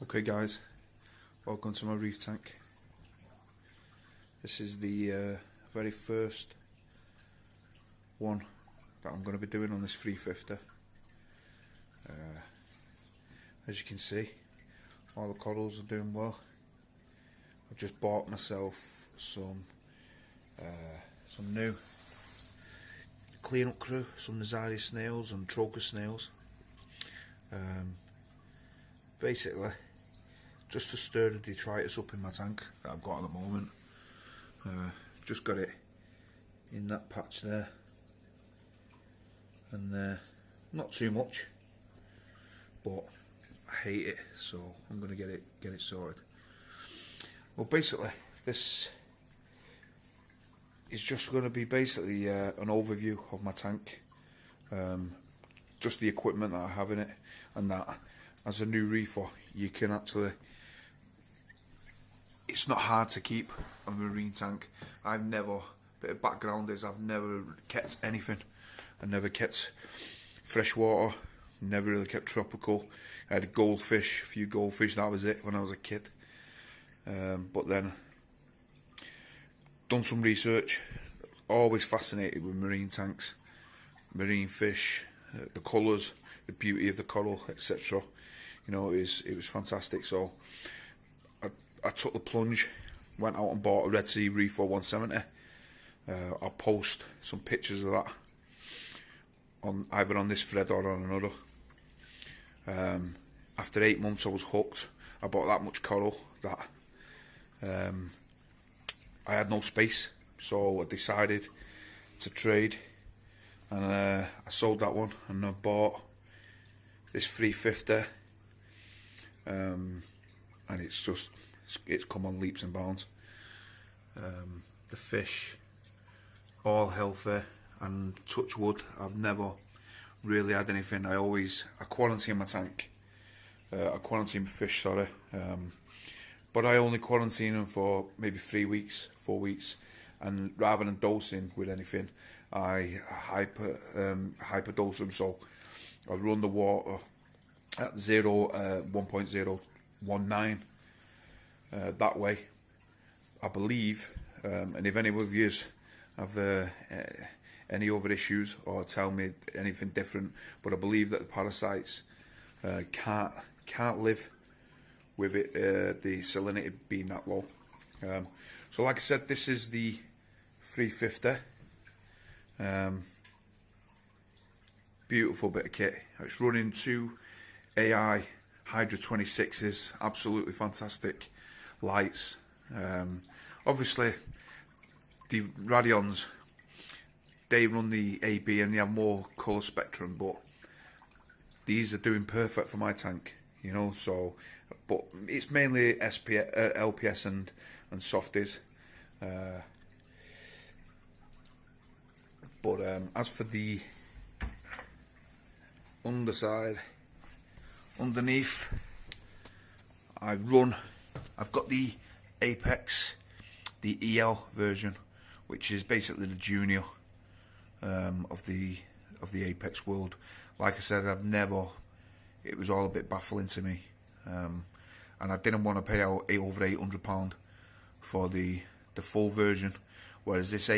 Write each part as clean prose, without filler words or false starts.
Okay guys, welcome to my reef tank. This is the very first one that I'm going to be doing on this 350. As you can see, all the corals are doing well. I've just bought myself some new clean-up crew, some Nazari snails and trochus snails. Basically, just to stir the detritus up in my tank that I've got at the moment. Just got it in that patch there, and not too much, but I hate it, so I'm gonna get it sorted. Well, basically, this is just going to be basically an overview of my tank, just the equipment that I have in it, and that as a new reefer you can actually, it's not hard to keep a marine tank. Bit of background is I've never kept anything. I never kept fresh water, never really kept tropical. I had a few goldfish, that was it when I was a kid. But then done some research, always fascinated with marine tanks, marine fish, the colours, the beauty of the coral, etc. You know, it was fantastic. So I took the plunge, went out and bought a Red Sea Reef 170. I'll post some pictures of that on either on this thread or on another. After 8 months I was hooked. I bought that much coral that I had no space, so I decided to trade, and I sold that one and I bought this 350, and it's come on leaps and bounds. The fish all healthy, and touch wood, I've never really had anything. I quarantine my tank, I quarantine fish, sorry, but I only quarantine them for maybe 3 weeks, 4 weeks, and rather than dosing with anything, I hyperdose them. So I run the water at 1.019. That way, I believe, and if any of you have any other issues or tell me anything different, but I believe that the parasites can't live with it, the salinity being that low. So like I said, this is the 350. Beautiful bit of kit. It's running 2 AI Hydra 26s, absolutely fantastic lights. Obviously the Radions, they run the AB and they have more colour spectrum, but these are doing perfect for my tank, you know. So, but it's mainly LPS and softies. But as for the underneath, I've got the Apex, the EL version, which is basically the junior of the Apex world. Like I said, it was all a bit baffling to me, and I didn't want to pay out over £800 for the full version, whereas this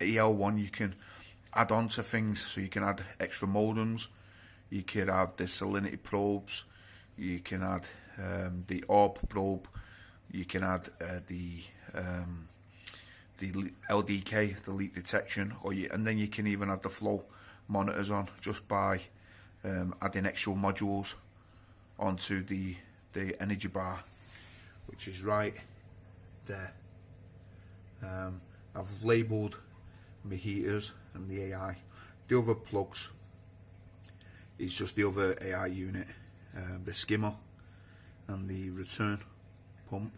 EL one you can add on to things. So you can add extra modems, you could add the salinity probes, you can add the orb probe, you can add the LDK, the leak detection, and then you can even add the flow monitors on just by adding extra modules onto the energy bar, which is right there. I've labelled my heaters and the AI. The other plugs is just the other AI unit, the skimmer and the return pump.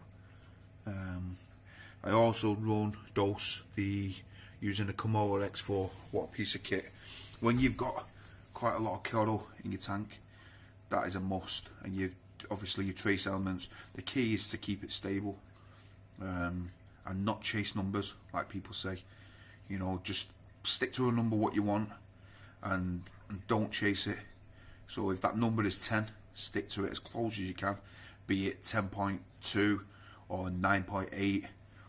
I also dose using the Komodo X4. What a piece of kit. When you've got quite a lot of coral in your tank, that is a must. And obviously your trace elements, the key is to keep it stable, and not chase numbers like people say. You know, just stick to a number what you want, and don't chase it. So if that number is 10, stick to it as close as you can, be it 10.2 or 9.8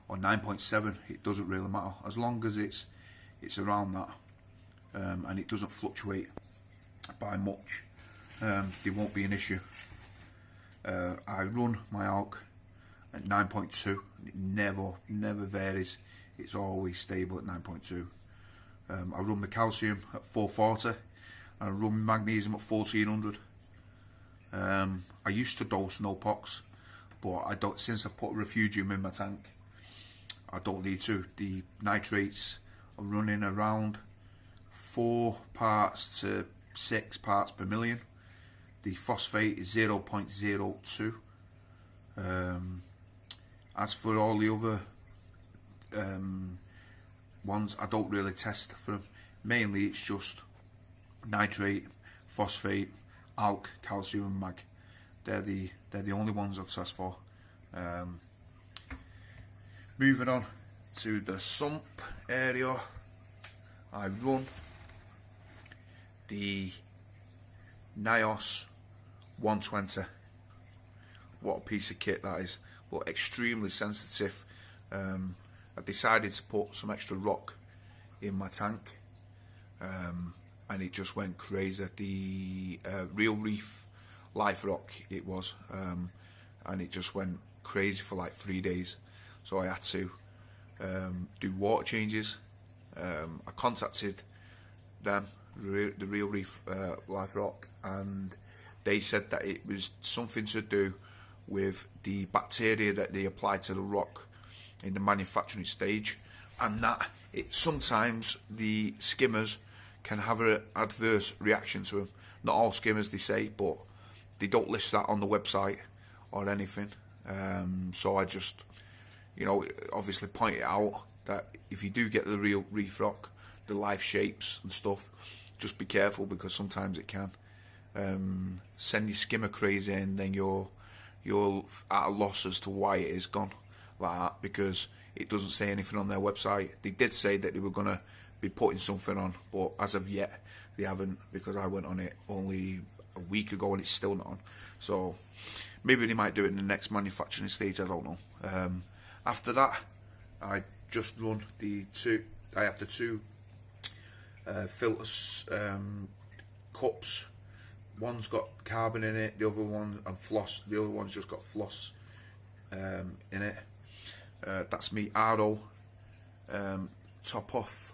or 9.7. It doesn't really matter as long as it's around that, and it doesn't fluctuate by much. There won't be an issue. I run my alk at 9.2. It never varies. It's always stable at 9.2. I run my calcium at 440, and I run my magnesium at 1400. I used to dose no pox, but I don't. Since I put a refugium in my tank, I don't need to. The nitrates are running around 4 parts to 6 parts per million. The phosphate is 0.02. As for all the other ones, I don't really test for them. Mainly it's just nitrate, phosphate, alk, calcium and mag. They're the only ones I test for. Moving on to the sump area, I run the NIOS 120. What a piece of kit that is, but extremely sensitive. I decided to put some extra rock in my tank, and it just went crazy. The real Reef life rock it was, and it just went crazy for like 3 days. So I had to do water changes. I contacted them, the real Reef life rock, and they said that it was something to do with the bacteria that they apply to the rock in the manufacturing stage, and that sometimes the skimmers can have an adverse reaction to them. Not all skimmers, they say, but they don't list that on the website or anything. So I just, obviously point it out that if you do get the real Reef rock, the life shapes and stuff, just be careful, because sometimes it can send your skimmer crazy, and then you're at a loss as to why it is gone like that, because it doesn't say anything on their website. They did say that they were going to be putting something on, but as of yet they haven't, because I went on it only a week ago and it's still not on. So maybe they might do it in the next manufacturing stage, I don't know. After that, I just run the two filters, cups. One's got carbon in it, the other one and floss. The other one's just got floss in it. That's me RO top off.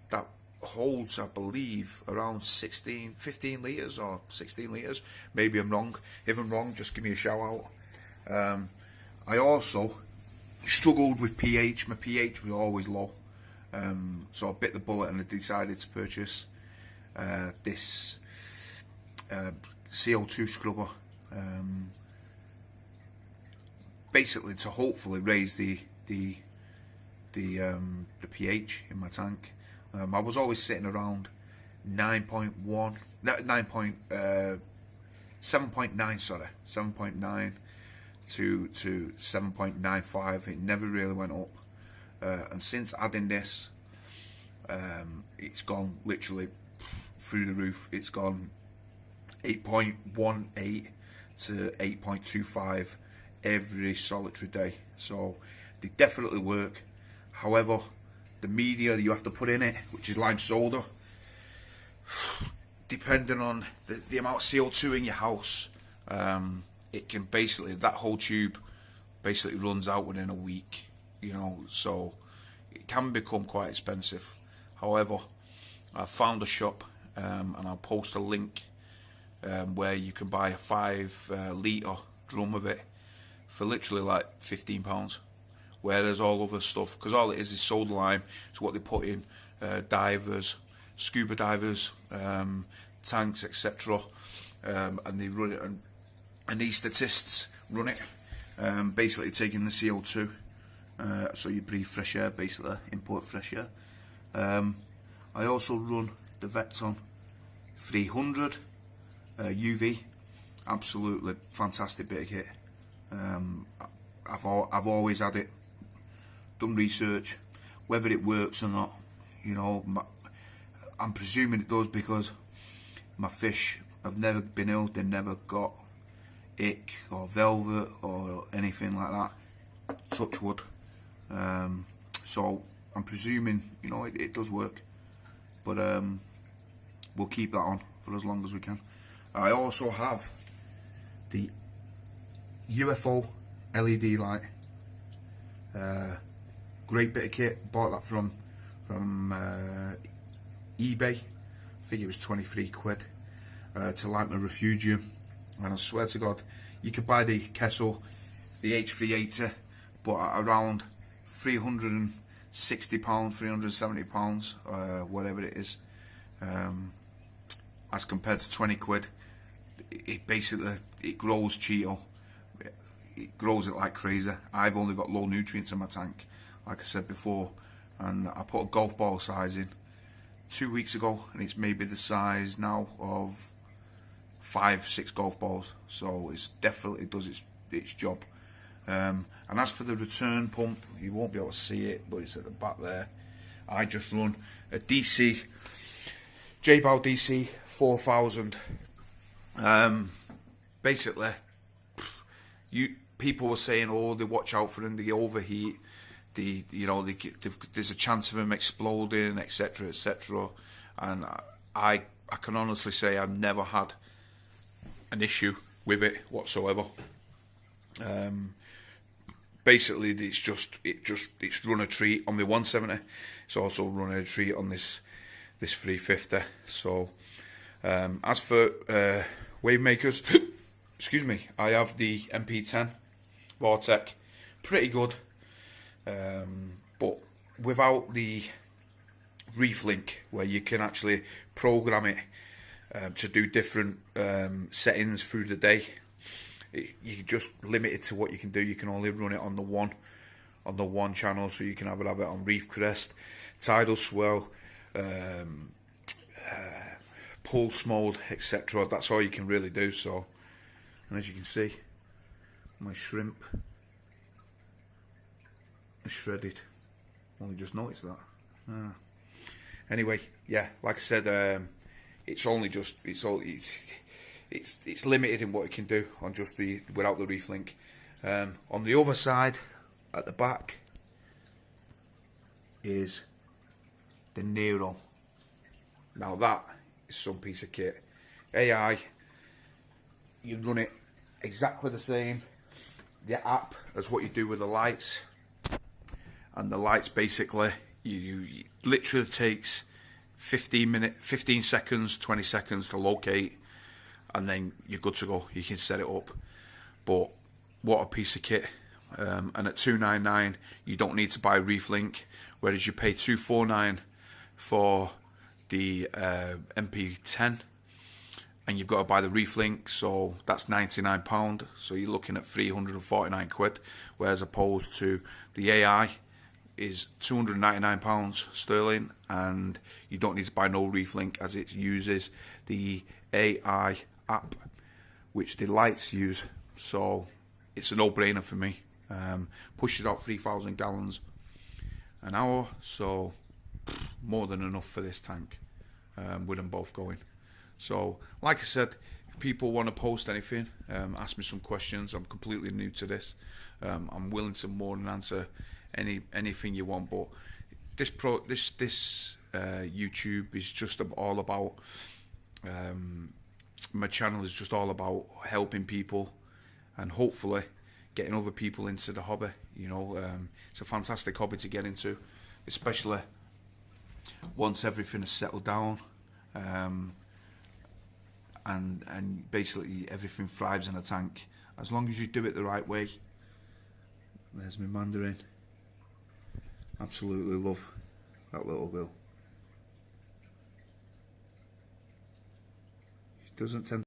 That holds, I believe, around 15 litres or 16 litres. Maybe I'm wrong. If I'm wrong, just give me a shout out. I also struggled with pH. My pH was always low. So I bit the bullet and I decided to purchase this CO2 scrubber, basically to hopefully raise the pH in my tank. I was always sitting around 7.9, sorry, 7.9 to 7.95. It never really went up, and since adding this, it's gone literally through the roof. It's gone 8.18 to 8.25 every solitary day. So they definitely work. However, the media that you have to put in it, which is lime soda, depending on the amount of CO2 in your house, it can basically, that whole tube basically runs out within a week, so it can become quite expensive. However, I found a shop, and I'll post a link where you can buy a 5 litre drum of it for literally like £15, whereas all other stuff, because all it is soda lime, it's what they put in divers, scuba divers, tanks, etc., and they run it, and these statists run it, basically taking the CO2, so you breathe fresh air, basically import fresh air. I also run the Vecton 300 UV, absolutely fantastic bit of kit. I've always had it, done research, whether it works or not, I'm presuming it does, because my fish have never been ill, they never got ick or velvet or anything like that. Touch wood. So I'm presuming, you know, it does work, but we'll keep that on for as long as we can. I also have the UFO LED light. Great bit of kit. Bought that from eBay. I think it was 23 quid to light my refugium. And I swear to God, you could buy the Kessel, the H380, but at around £360, £370, whatever it is, as compared to 20 quid. It basically, it grows Cheeto. It grows it like crazy. I've only got low nutrients in my tank, like I said before, and I put a golf ball size in 2 weeks ago, and it's maybe the size now of 5-6 golf balls. So it's definitely does its job. And as for the return pump, you won't be able to see it, but it's at the back there. I just run a DC J-Bow DC 4000. Basically, people were saying, oh, they watch out for them, they overheat, there's a chance of them exploding, etc., etc. And I can honestly say I've never had an issue with it whatsoever. Basically, it's run a treat on my 170. It's also running a treat on this 350. So, as for wave makers, excuse me, I have the MP10 Vortec, pretty good, but without the Reef link, where you can actually program it to do different settings through the day. You're just limited to what you can do. You can only run it on the one channel, so you can have it on Reef Crest, Tidal Swell, Pulse mode, etc. That's all you can really do. So, and as you can see, my shrimp is shredded. Only just noticed that. Anyway, yeah, like I said, it's limited in what it can do on just without the Reef link. On the other side, at the back, is the Nero. Now that is some piece of kit. AI, you run it exactly the same, the app, as what you do with the lights. And the lights basically, you literally takes 15 seconds, 20 seconds to locate, and then you're good to go. You can set it up. But what a piece of kit. And at $299 you don't need to buy Reef link, whereas you pay $249 for the MP10, and you've got to buy the Reef link, so that's £99. So you're looking at 349 quid, whereas opposed to the AI is £299 sterling, and you don't need to buy no Reef link, as it uses the AI app, which the lights use. So it's a no-brainer for me. Pushes out 3,000 gallons an hour, so more than enough for this tank, with them both going. So like I said, if people want to post anything, ask me some questions. I'm completely new to this. I'm willing to more than answer anything you want, but this YouTube is just all about, my channel is just all about helping people and hopefully getting other people into the hobby. You know, it's a fantastic hobby to get into, especially once everything is settled down, and basically everything thrives in a tank as long as you do it the right way. There's my Mandarin. Absolutely love that little girl. She doesn't tend